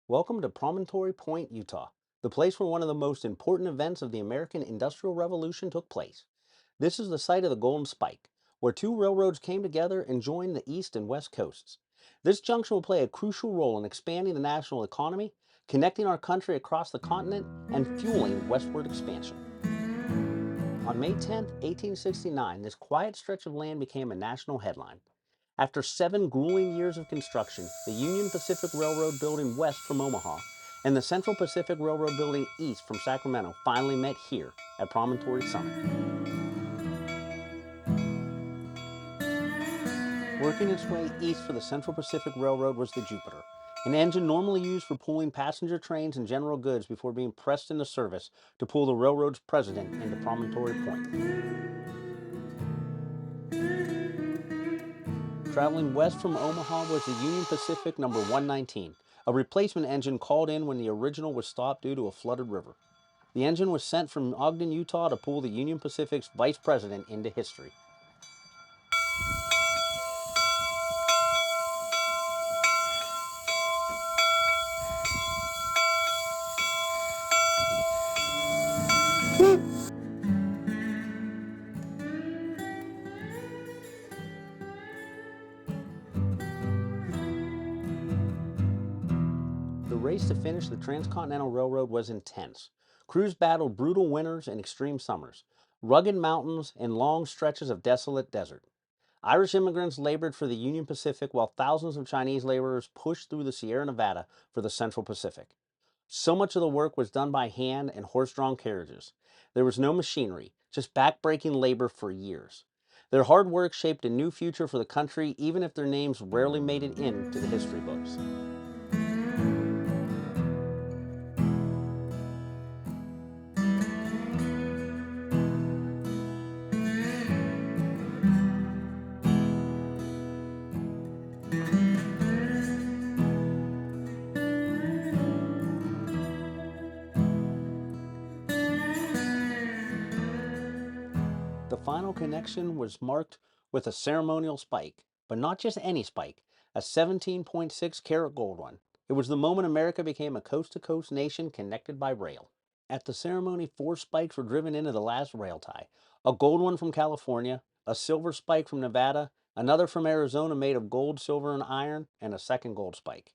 Welcome to Promontory Point, Utah, the place where one of the most important events of the American Industrial Revolution took place. This is the site of the Golden Spike, where two railroads came together and joined the East and West Coasts. This junction will play a crucial role in expanding the national economy, connecting our country across the continent, and fueling westward expansion. On May 10th, 1869, this quiet stretch of land became a national headline. After 7 grueling years of construction, the Union Pacific Railroad building west from Omaha and the Central Pacific Railroad building east from Sacramento finally met here at Promontory Summit. Working its way east for the Central Pacific Railroad was the Jupiter, an engine normally used for pulling passenger trains and general goods before being pressed into service to pull the railroad's president into Promontory Point. Traveling west from Omaha was the Union Pacific number 119, a replacement engine called in when the original was stopped due to a flooded river. The engine was sent from Ogden, Utah to pull the Union Pacific's vice president into history. The race to finish the Transcontinental Railroad was intense. Crews battled brutal winters and extreme summers, rugged mountains, and long stretches of desolate desert. Irish immigrants labored for the Union Pacific while thousands of Chinese laborers pushed through the Sierra Nevada for the Central Pacific. So much of the work was done by hand and horse-drawn carriages. There was no machinery, just back-breaking labor for years. Their hard work shaped a new future for the country, even if their names rarely made it into the history books. The final connection was marked with a ceremonial spike, but not just any spike, a 17.6 karat gold one. It was the moment America became a coast to coast nation connected by rail. At the ceremony, 4 spikes were driven into the last rail tie, a gold one from California, a silver spike from Nevada, another from Arizona made of gold, silver, and iron, and a second gold spike.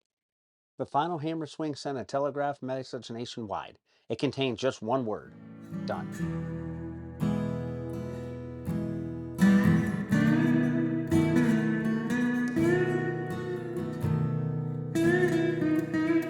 The final hammer swing sent a telegraph message nationwide. It contained just one word: done.